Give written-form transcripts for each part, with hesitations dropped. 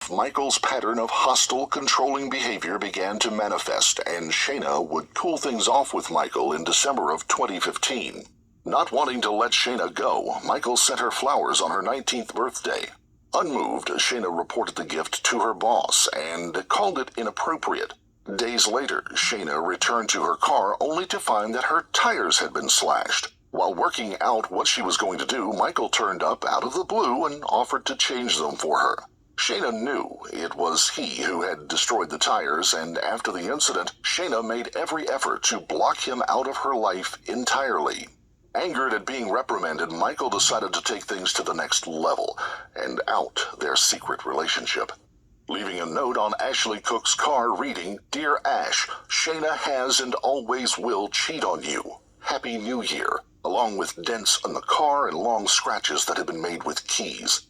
month, Michael's pattern of hostile, controlling behavior began to manifest, and Shana would cool things off with Michael in December of 2015. Not wanting to let Shana go, Michael sent her flowers on her 19th birthday. Unmoved, Shana reported the gift to her boss and called it inappropriate. Days later, Shana returned to her car only to find that her tires had been slashed. While working out what she was going to do, Michael turned up out of the blue and offered to change them for her. Shana knew it was he who had destroyed the tires, and after the incident, Shana made every effort to block him out of her life entirely. Angered at being reprimanded, Michael decided to take things to the next level and out their secret relationship. Leaving a note on Ashley Cook's car reading, "Dear Ash, Shana has and always will cheat on you. Happy New Year," along with dents on the car and long scratches that had been made with keys.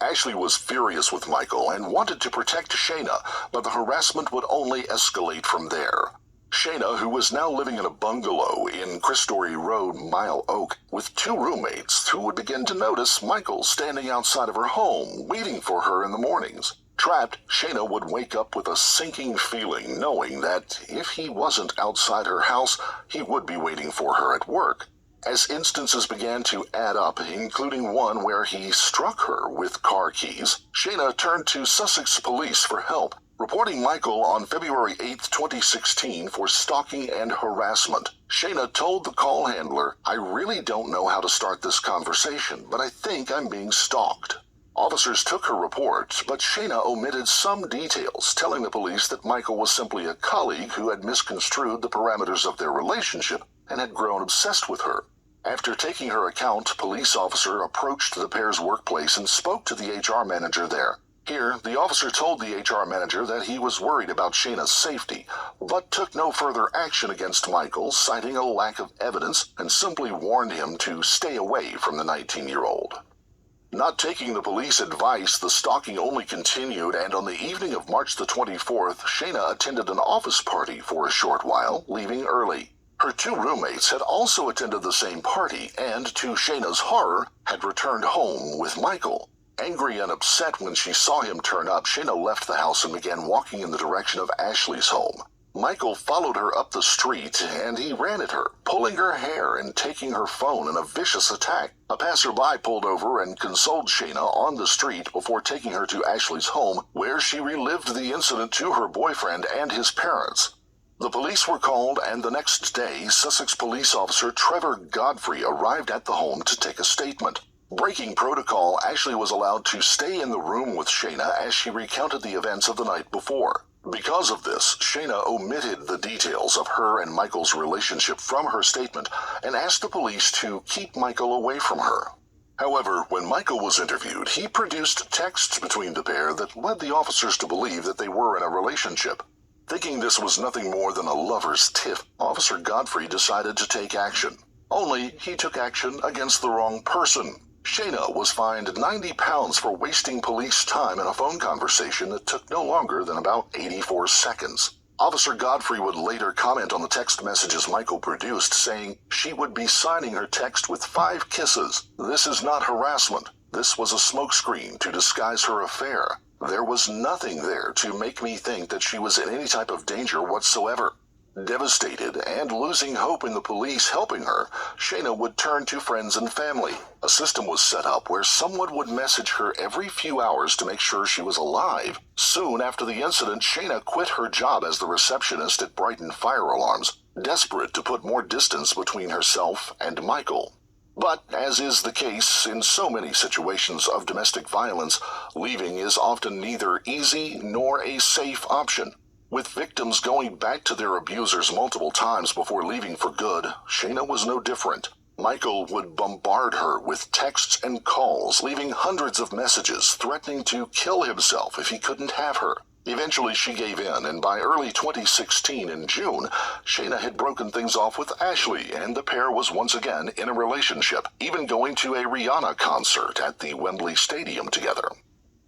Ashley was furious with Michael and wanted to protect Shana, but the harassment would only escalate from there. Shana, who was now living in a bungalow in Christory Road, Mile Oak, with 2 roommates who would begin to notice Michael standing outside of her home, waiting for her in the mornings. Trapped, Shana would wake up with a sinking feeling, knowing that if he wasn't outside her house, he would be waiting for her at work. As instances began to add up, including one where he struck her with car keys, Shana turned to Sussex police for help, reporting Michael on February 8, 2016 for stalking and harassment. Shana told the call handler, "I really don't know how to start this conversation, but I think I'm being stalked." Officers took her report, but Shana omitted some details, telling the police that Michael was simply a colleague who had misconstrued the parameters of their relationship and had grown obsessed with her. After taking her account, a police officer approached the pair's workplace and spoke to the HR manager there. Here, the officer told the HR manager that he was worried about Shana's safety, but took no further action against Michael, citing a lack of evidence, and simply warned him to stay away from the 19-year-old. Not taking the police advice, the stalking only continued, and on the evening of March the 24th, Shana attended an office party for a short while, leaving early. Her 2 roommates had also attended the same party, and to Shana's horror, had returned home with Michael. Angry and upset when she saw him turn up, Shana left the house and began walking in the direction of Ashley's home. Michael followed her up the street, and he ran at her, pulling her hair and taking her phone in a vicious attack. A passerby pulled over and consoled Shana on the street before taking her to Ashley's home, where she relived the incident to her boyfriend and his parents. The police were called, and the next day, Sussex police officer Trevor Godfrey arrived at the home to take a statement. Breaking protocol, Ashley was allowed to stay in the room with Shana as she recounted the events of the night before. Because of this, Shana omitted the details of her and Michael's relationship from her statement and asked the police to keep Michael away from her. However, when Michael was interviewed, he produced texts between the pair that led the officers to believe that they were in a relationship. Thinking this was nothing more than a lover's tiff, Officer Godfrey decided to take action. Only he took action against the wrong person. Shana was fined £90 for wasting police time in a phone conversation that took no longer than about 84 seconds. Officer Godfrey would later comment on the text messages Michael produced, saying she would be signing her text with 5 kisses. This is not harassment. This was a smokescreen to disguise her affair. There was nothing there to make me think that she was in any type of danger whatsoever. Devastated and losing hope in the police helping her, Shana would turn to friends and family. A system was set up where someone would message her every few hours to make sure she was alive. Soon after the incident, Shana quit her job as the receptionist at Brighton Fire Alarms, desperate to put more distance between herself and Michael. But, as is the case in so many situations of domestic violence, leaving is often neither easy nor a safe option. With victims going back to their abusers multiple times before leaving for good, Shana was no different. Michael would bombard her with texts and calls, leaving hundreds of messages threatening to kill himself if he couldn't have her. Eventually she gave in, and by early 2016 in June, Shana had broken things off with Ashley, and the pair was once again in a relationship, even going to a Rihanna concert at the Wembley Stadium together.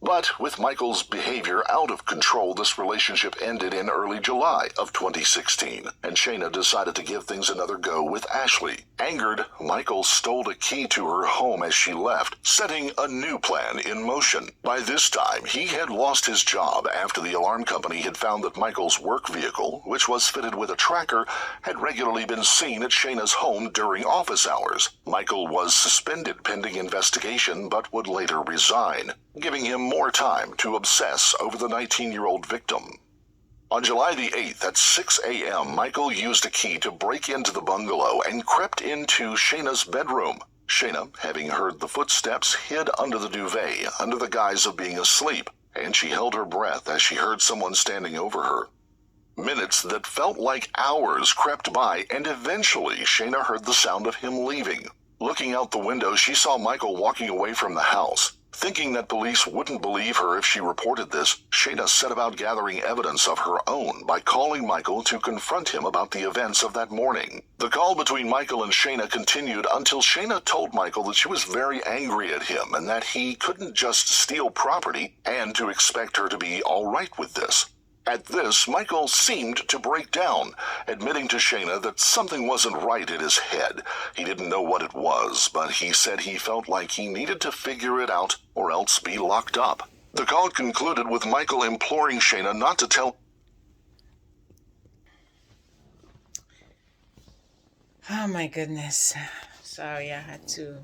But with Michael's behavior out of control, this relationship ended in early July of 2016, and Shana decided to give things another go with Ashley. Angered, Michael stole a key to her home as she left, setting a new plan in motion. By this time, he had lost his job after the alarm company had found that Michael's work vehicle, which was fitted with a tracker, had regularly been seen at Shana's home during office hours. Michael was suspended pending investigation, but would later resign, giving him more time to obsess over the 19-year-old victim. On July the 8th at 6 a.m., Michael used a key to break into the bungalow and crept into Shana's bedroom. Shana, having heard the footsteps, hid under the duvet under the guise of being asleep, and she held her breath as she heard someone standing over her. Minutes that felt like hours crept by, and eventually Shana heard the sound of him leaving. Looking out the window, she saw Michael walking away from the house. Thinking that police wouldn't believe her if she reported this, Shana set about gathering evidence of her own by calling Michael to confront him about the events of that morning. The call between Michael and Shana continued until Shana told Michael that she was very angry at him and that he couldn't just steal property and to expect her to be all right with this. At this, Michael seemed to break down, admitting to Shana that something wasn't right in his head. He didn't know what it was, but he said he felt like he needed to figure it out or else be locked up. The call concluded with Michael imploring Shana not to tell. Oh my goodness. Sorry, I had to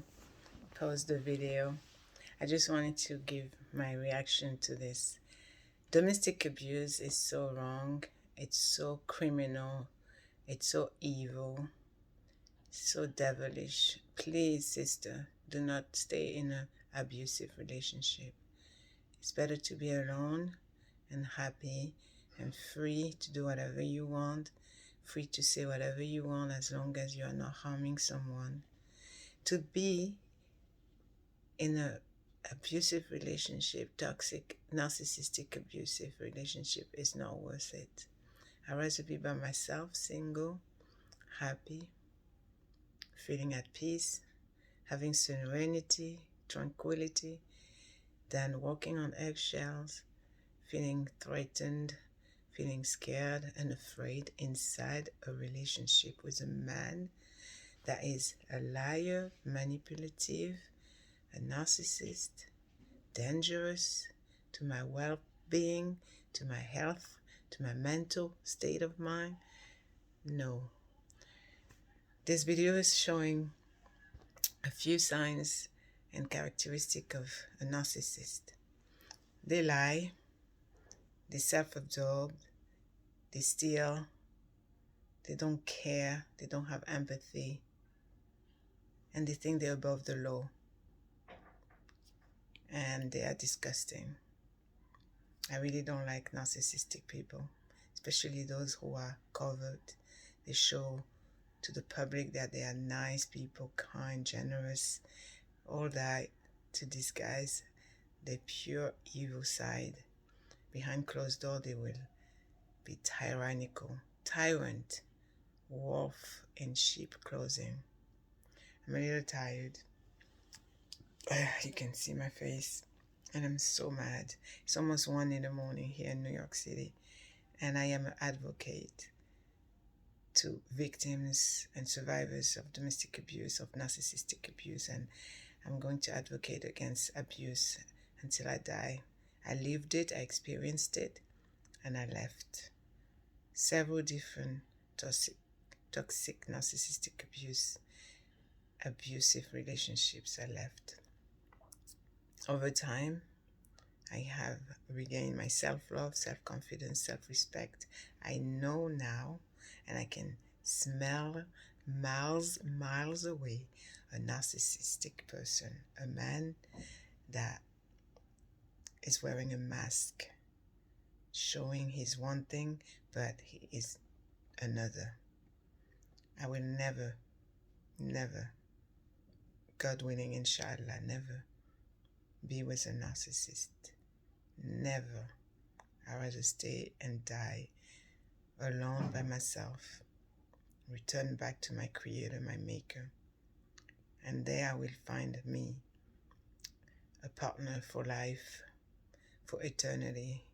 pause the video. I just wanted to give my reaction to this. Domestic abuse is so wrong. It's so criminal. It's so evil. So devilish. Please, sister, do not stay in an abusive relationship. It's better to be alone and happy and free to do whatever you want, free to say whatever you want as long as you are not harming someone. To be in an abusive relationship, toxic, narcissistic abusive relationship is not worth it. I'd rather be by myself, single, happy, feeling at peace, having serenity, tranquility, than walking on eggshells, feeling threatened, feeling scared and afraid inside a relationship with a man that is a liar, manipulative, a narcissist, dangerous to my well-being, to my health, to my mental state of mind. No. This video is showing a few signs and characteristics of a narcissist. They lie, they self-absorbed, they steal, they don't care, they don't have empathy, and they think they're above the law. And they are disgusting. I really don't like narcissistic people, especially those who are covered. They show to the public that they are nice people, kind, generous, all that to disguise their pure evil side. Behind closed door, they will be tyrannical, tyrant, wolf in sheep clothing. I'm a little tired. You can see my face, and I'm so mad. It's almost 1 in the morning here in New York City, and I am an advocate to victims and survivors of domestic abuse, of narcissistic abuse, and I'm going to advocate against abuse until I die. I lived it, I experienced it, and I left. Several different toxic narcissistic abusive relationships I left. Over time, I have regained my self-love, self-confidence, self-respect. I know now, and I can smell miles away a narcissistic person, a man that is wearing a mask, showing he's one thing, but he is another. I will never, God willing, inshallah, never be with a narcissist. Never. I'd rather stay and die alone by myself. Return back to my creator, my maker. And there I will find me a partner for life, for eternity.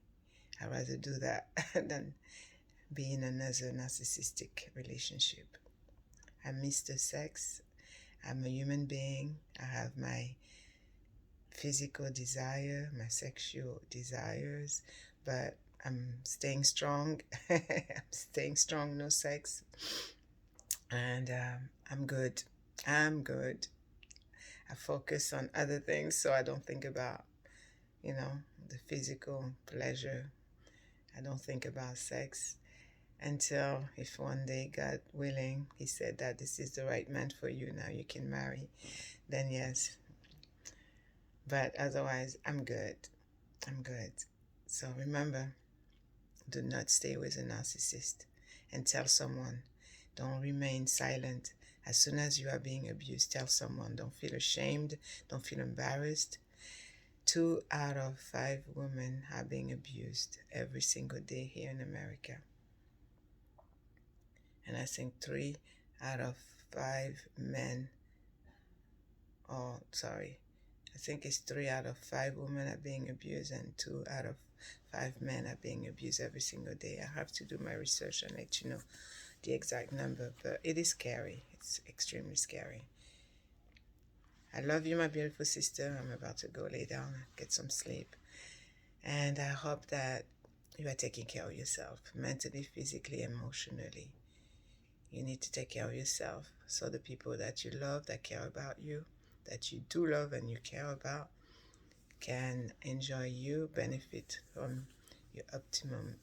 I'd rather do that than be in another narcissistic relationship. I miss the sex. I'm a human being. I have my physical desire, my sexual desires, but I'm staying strong. I'm staying strong, no sex. And I'm good. I'm good. I focus on other things so I don't think about, the physical pleasure. I don't think about sex until if one day, God willing, He said that this is the right man for you, now you can marry, then yes. But otherwise, I'm good. I'm good. So remember, do not stay with a narcissist, and tell someone. Don't remain silent. As soon as you are being abused, tell someone. Don't feel ashamed. Don't feel embarrassed. 2 out of 5 women are being abused every single day here in America. And I think 3 out of 5 men, I think it's 3 out of 5 women are being abused and 2 out of 5 men are being abused every single day. I have to do my research and let you know the exact number, but it is scary. It's extremely scary. I love you, my beautiful sister. I'm about to go lay down, get some sleep. And I hope that you are taking care of yourself, mentally, physically, emotionally. You need to take care of yourself so the people that you love, that care about you, that you do love and you care about, can enjoy you, benefit from your optimum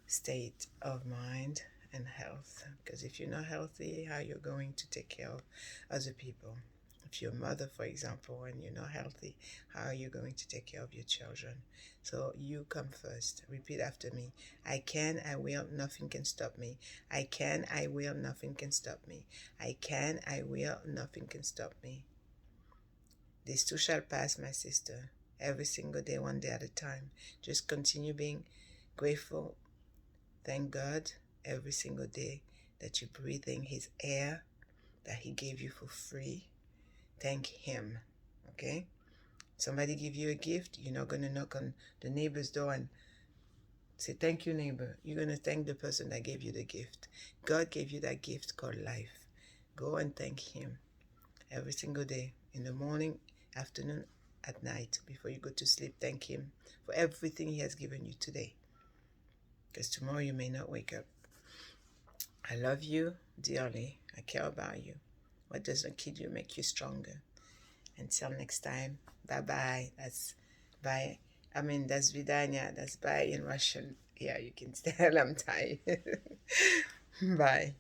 state of mind and health. Because if you're not healthy, how you're going to take care of other people? If you're a mother, for example, and you're not healthy, how are you going to take care of your children? So you come first. Repeat after me. I can, I will, nothing can stop me. I can, I will, nothing can stop me. I can, I will, nothing can stop me. This too shall pass, my sister. Every single day, one day at a time. Just continue being grateful. Thank God every single day that you're breathing His air that He gave you for free. Thank Him, okay? Somebody give you a gift, you're not going to knock on the neighbor's door and say, thank you, neighbor. You're going to thank the person that gave you the gift. God gave you that gift called life. Go and thank Him every single day, in the morning, afternoon, at night, before you go to sleep. Thank Him for everything He has given you today, because tomorrow you may not wake up. I love you dearly. I care about you. What doesn't kill you make you stronger. Until next time, bye-bye. That's bye. That's vidanya. That's bye in Russian. Yeah, you can tell I'm tired. Bye.